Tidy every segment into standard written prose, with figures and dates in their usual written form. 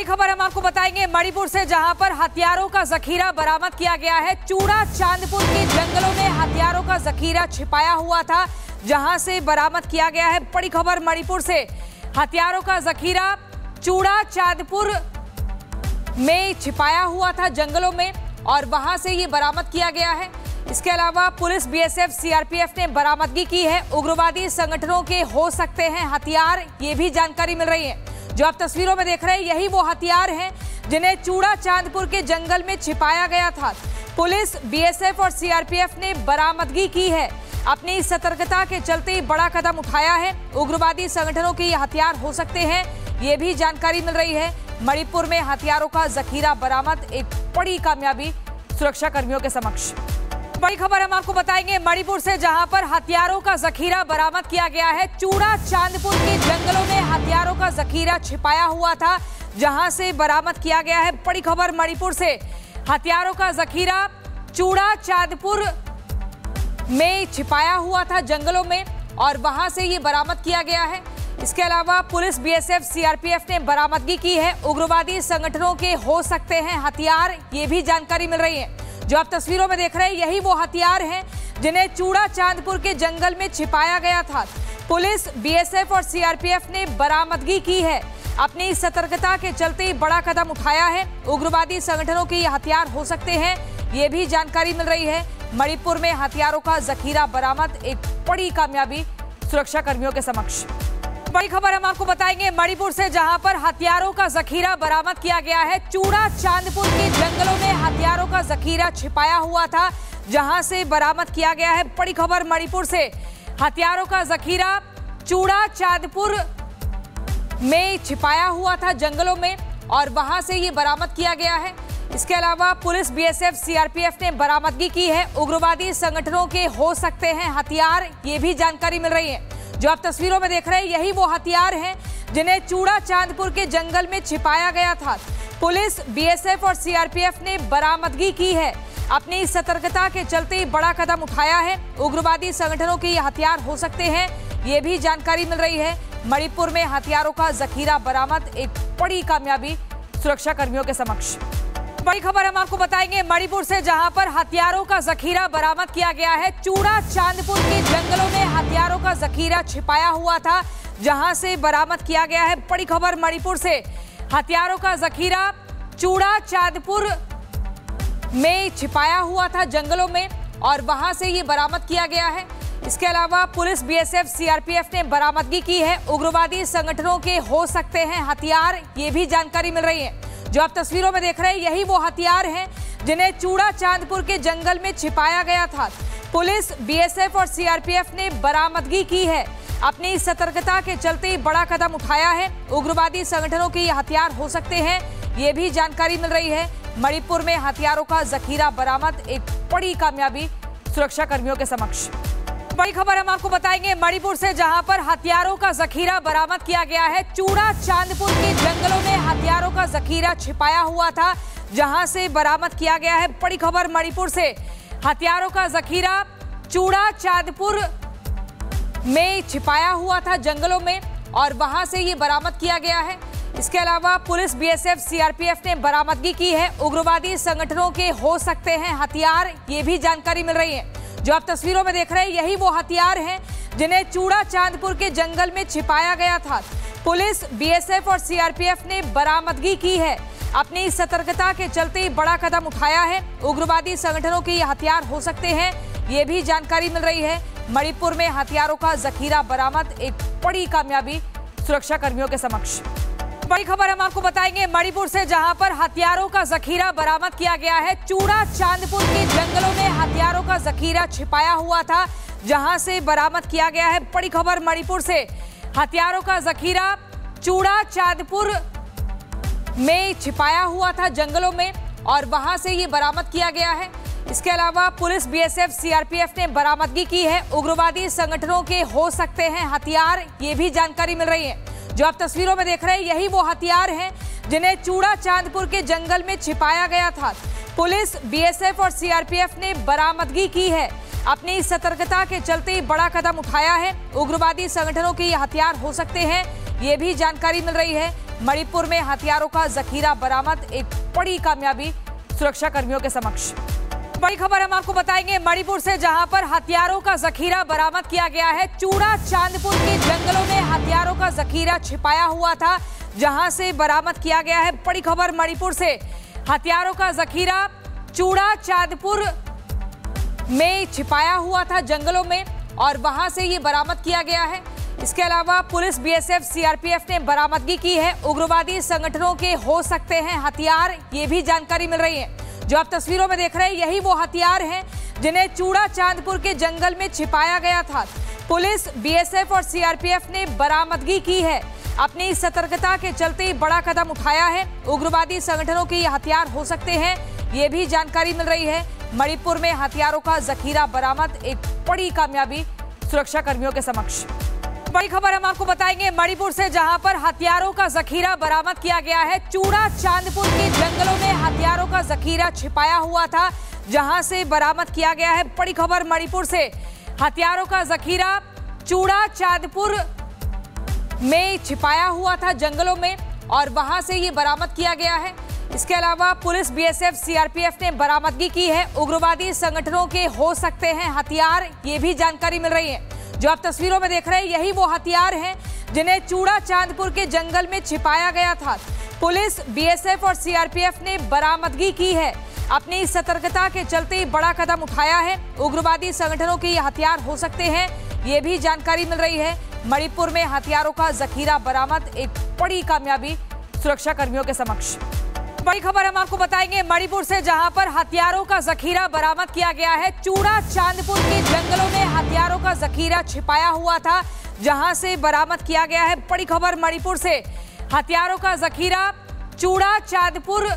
बड़ी खबर हम आपको बताएंगे मणिपुर से, जहां पर हथियारों का जखीरा बरामद किया गया है। चूड़ा चांदपुर के जंगलों में हथियारों का जखीरा छिपाया हुआ था, जहां से बरामद किया गया है। बड़ी खबर मणिपुर से, हथियारों का जखीरा चूड़ा चांदपुर में छिपाया हुआ था जंगलों में, और वहां से ये बरामद किया गया है। इसके अलावा पुलिस, बीएसएफ, सीआरपीएफ ने बरामदगी की है। उग्रवादी संगठनों के हो सकते हैं हथियार, ये भी जानकारी मिल रही है। जो आप तस्वीरों में देख रहे हैं, यही वो हथियार हैं जिन्हें चूड़ा चांदपुर के जंगल में छिपाया गया था। पुलिस, बीएसएफ और सीआरपीएफ ने बरामदगी की है। अपनी सतर्कता के चलते बड़ा कदम उठाया है। उग्रवादी संगठनों के ये हथियार हो सकते हैं, ये भी जानकारी मिल रही है। मणिपुर में हथियारों का जखीरा बरामद, एक बड़ी कामयाबी सुरक्षा कर्मियों के समक्ष। बड़ी खबर हम आपको बताएंगे मणिपुर से, जहां पर हथियारों का जखीरा बरामद किया गया है। चूड़ा चांदपुर के जंगलों में हथियारों का जखीरा छिपाया हुआ था, जहां से बरामद किया गया है। बड़ी खबर मणिपुर से, हथियारों का जखीरा चूड़ा चांदपुर में छिपाया हुआ था जंगलों में, और वहां से ये बरामद किया गया है। इसके अलावा पुलिस, बीएसएफ, सीआरपीएफ ने बरामदगी की है। उग्रवादी संगठनों के हो सकते हैं हथियार, ये भी जानकारी मिल रही है। जो आप तस्वीरों में देख रहे हैं, यही वो हथियार हैं जिन्हें चूड़ा चांदपुर के जंगल में छिपाया गया था। पुलिस, बीएसएफ और सीआरपीएफ ने बरामदगी की है। अपनी सतर्कता के चलते बड़ा कदम उठाया है। उग्रवादी संगठनों के ये हथियार हो सकते हैं, ये भी जानकारी मिल रही है। मणिपुर में हथियारों का जखीरा बरामद, एक बड़ी कामयाबी सुरक्षा कर्मियों के समक्ष। बड़ी खबर हम आपको बताएंगे मणिपुर से, जहां पर हथियारों का जखीरा बरामद किया गया है। चूड़ा चांदपुर के जंगलों में हथियारों का जखीरा छिपाया हुआ था, जहां से बरामद किया गया है। बड़ी खबर मणिपुर से, हथियारों का जखीरा चूड़ा चांदपुर में छिपाया हुआ था जंगलों में, और वहां से ये बरामद किया गया है। इसके अलावा पुलिस, बीएसएफ, सीआरपीएफ ने बरामदगी की है। उग्रवादी संगठनों के हो सकते हैं हथियार, ये भी जानकारी मिल रही है। जो आप तस्वीरों में देख रहे हैं, यही वो हथियार हैं जिन्हें चूड़ा चांदपुर के जंगल में छिपाया गया था। पुलिस, बीएसएफ और सीआरपीएफ ने बरामदगी की है। अपनी सतर्कता के चलते बड़ा कदम उठाया है। उग्रवादी संगठनों के ये हथियार हो सकते हैं, ये भी जानकारी मिल रही है। मणिपुर में हथियारों का जखीरा बरामद, एक बड़ी कामयाबी सुरक्षा कर्मियों के समक्ष। बड़ी खबर हम आपको बताएंगे मणिपुर से, जहां पर हथियारों का जखीरा बरामद किया गया है। चूड़ा चांदपुर के जंगलों में हथियारों का जखीरा छिपाया हुआ था, जहां से बरामद किया गया है। बड़ी खबर मणिपुर से, हथियारों का जखीरा चूड़ा चांदपुर में छिपाया हुआ था जंगलों में, और वहां से ये बरामद किया गया है। इसके अलावा पुलिस, बीएसएफ, सीआरपीएफ ने बरामदगी की है। उग्रवादी संगठनों के हो सकते हैं हथियार, ये भी जानकारी मिल रही है। जो आप तस्वीरों में देख रहे हैं, यही वो हथियार हैं जिन्हें चूड़ा चांदपुर के जंगल में छिपाया गया था। पुलिस, बीएसएफ और सीआरपीएफ ने बरामदगी की है। अपनी सतर्कता के चलते बड़ा कदम उठाया है। उग्रवादी संगठनों के ये हथियार हो सकते हैं, ये भी जानकारी मिल रही है। मणिपुर में हथियारों का जखीरा बरामद, एक बड़ी कामयाबी सुरक्षा कर्मियों के समक्ष। बड़ी खबर हम आपको बताएंगे मणिपुर से, जहां पर हथियारों का जखीरा बरामद किया गया है। चूड़ा चांदपुर के जंगलों में हथियारों का जखीरा छिपाया हुआ था, जहां से बरामद किया गया है। बड़ी खबर मणिपुर से, हथियारों का जखीरा चूड़ा चांदपुर में छिपाया हुआ था जंगलों में, और वहां से ये बरामद किया गया है। इसके अलावा पुलिस, बीएसएफ, सीआरपीएफ ने बरामदगी की है। उग्रवादी संगठनों के हो सकते हैं हथियार, ये भी जानकारी मिल रही है। जो आप तस्वीरों में देख रहे हैं, यही वो हथियार हैं जिन्हें चूड़ा चांदपुर के जंगल में छिपाया गया था। पुलिस, बीएसएफ और सीआरपीएफ ने बरामदगी की है। अपनी सतर्कता के चलते बड़ा कदम उठाया है। उग्रवादी संगठनों के ये हथियार हो सकते हैं, ये भी जानकारी मिल रही है। मणिपुर में हथियारों का जखीरा बरामद, एक बड़ी कामयाबी सुरक्षा कर्मियों के समक्ष। बड़ी खबर हम आपको बताएंगे मणिपुर से, जहां पर हथियारों का जखीरा बरामद किया गया है। चूड़ा चांदपुर के जंगलों में हथियारों का जखीरा छिपाया हुआ था, जहां से बरामद किया गया है। बड़ी खबर मणिपुर से, हथियारों का जखीरा चूड़ा चांदपुर में छिपाया हुआ था जंगलों में, और वहां से ये बरामद किया गया है। इसके अलावा पुलिस, बीएसएफ, सीआरपीएफ ने बरामदगी की है। उग्रवादी संगठनों के हो सकते हैं हथियार, ये भी जानकारी मिल रही है। जो आप तस्वीरों में देख रहे हैं, यही वो हथियार हैं जिन्हें चूड़ा चांदपुर के जंगल में छिपाया गया था। पुलिस, बीएसएफ और सीआरपीएफ ने बरामदगी की है। अपनी सतर्कता के चलते बड़ा कदम उठाया है। उग्रवादी संगठनों के ये हथियार हो सकते हैं, ये भी जानकारी मिल रही है। मणिपुर में हथियारों का जखीरा बरामद, एक बड़ी कामयाबी सुरक्षा कर्मियों के समक्ष। बड़ी खबर हम आपको बताएंगे मणिपुर से, जहां पर हथियारों का जखीरा बरामद किया गया है। चूड़ा चांदपुर के जंगलों में हथियारों का जखीरा छिपाया हुआ था, जहां से बरामद किया गया है। बड़ी खबर मणिपुर से, हथियारों का जखीरा चूड़ा चांदपुर में छिपाया हुआ था जंगलों में, और वहां से ये बरामद किया गया है। इसके अलावा पुलिस, बीएसएफ, सीआरपीएफ ने बरामदगी की है। उग्रवादी संगठनों के हो सकते हैं हथियार, ये भी जानकारी मिल रही है। जो आप तस्वीरों में देख रहे हैं, यही वो हथियार हैं जिन्हें चूड़ा चांदपुर के जंगल में छिपाया गया था। पुलिस, बीएसएफ और सीआरपीएफ ने बरामदगी की है। अपनी सतर्कता के चलते बड़ा कदम उठाया है। उग्रवादी संगठनों के ये हथियार हो सकते हैं, ये भी जानकारी मिल रही है। मणिपुर में हथियारों का जखीरा बरामद, एक बड़ी कामयाबी सुरक्षा कर्मियों के समक्ष। बड़ी खबर हम आपको बताएंगे मणिपुर से, जहां पर हथियारों का जखीरा बरामद किया गया है। चूड़ा चांदपुर के जंगलों में हथियारों का जखीरा छिपाया हुआ था, जहां से बरामद किया गया है। बड़ी खबर मणिपुर से, हथियारों का जखीरा चूड़ा चांदपुर में छिपाया हुआ था जंगलों में, और वहां से ये बरामद किया गया है। इसके अलावा पुलिस, बीएसएफ, सीआरपीएफ ने बरामदगी की है। उग्रवादी संगठनों के हो सकते हैं हथियार, ये भी जानकारी मिल रही है। जो आप तस्वीरों में देख रहे हैं, यही वो हथियार हैं जिन्हें चूड़ा चांदपुर के जंगल में छिपाया गया था। पुलिस, बीएसएफ और सीआरपीएफ ने बरामदगी की है। अपनी सतर्कता के चलते बड़ा कदम उठाया है। उग्रवादी संगठनों के ये हथियार हो सकते हैं, ये भी जानकारी मिल रही है। मणिपुर में हथियारों का जखीरा बरामद, एक बड़ी कामयाबी सुरक्षा कर्मियों के समक्ष। बड़ी खबर हम आपको बताएंगे मणिपुर से, जहां पर हथियारों का जखीरा बरामद किया गया है। चूड़ा चांदपुर के जंगलों में हथियारों का जखीरा छिपाया हुआ था, जहां से बरामद किया गया है। बड़ी खबर मणिपुर से, हथियारों का जखीरा चूड़ा चांदपुर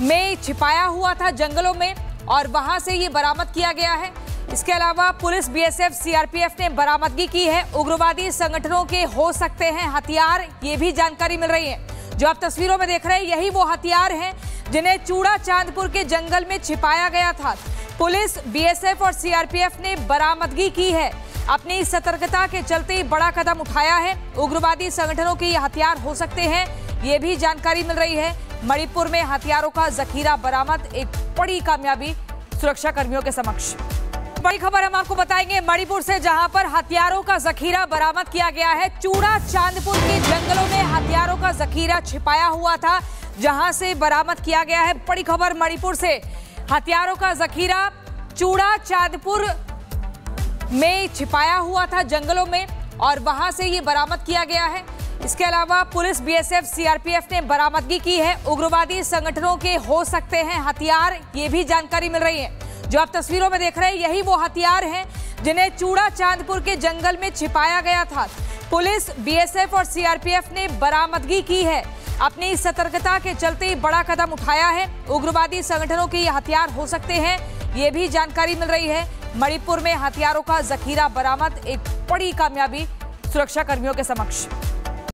में छिपाया हुआ था जंगलों में, और वहां से ये बरामद किया गया है। इसके अलावा पुलिस, बीएसएफ, सीआरपीएफ ने बरामदगी की है। उग्रवादी संगठनों के हो सकते हैं हथियार, ये भी जानकारी मिल रही है। जो आप तस्वीरों में देख रहे हैं, यही वो हथियार हैं जिन्हें चूड़ा चांदपुर के जंगल में छिपाया गया था। पुलिस, बीएसएफ और सीआरपीएफ ने बरामदगी की है। अपनी सतर्कता के चलते बड़ा कदम उठाया है। उग्रवादी संगठनों के ये हथियार हो सकते हैं, ये भी जानकारी मिल रही है। मणिपुर में हथियारों का जखीरा बरामद, एक बड़ी कामयाबी सुरक्षा कर्मियों के समक्ष। बड़ी खबर हम आपको बताएंगे मणिपुर से, जहां पर हथियारों का जखीरा बरामद किया गया है। चूड़ा चांदपुर के जंगलों में हथियारों का जखीरा छिपाया हुआ था, जहां से बरामद किया गया है। बड़ी खबर मणिपुर से, हथियारों का जखीरा चूड़ा चांदपुर में छिपाया हुआ था जंगलों में, और वहां से ये बरामद किया गया है। इसके अलावा पुलिस, बीएसएफ, सीआरपीएफ ने बरामदगी की है। उग्रवादी संगठनों के हो सकते हैं हथियार, ये भी जानकारी मिल रही है। जो आप तस्वीरों में देख रहे हैं, यही वो हथियार हैं जिन्हें चूड़ा चांदपुर के जंगल में छिपाया गया था। पुलिस, बीएसएफ और सीआरपीएफ ने बरामदगी की है। अपनी सतर्कता के चलते बड़ा कदम उठाया है। उग्रवादी संगठनों के ये हथियार हो सकते हैं, ये भी जानकारी मिल रही है। मणिपुर में हथियारों का जखीरा बरामद, एक बड़ी कामयाबी सुरक्षा कर्मियों के समक्ष।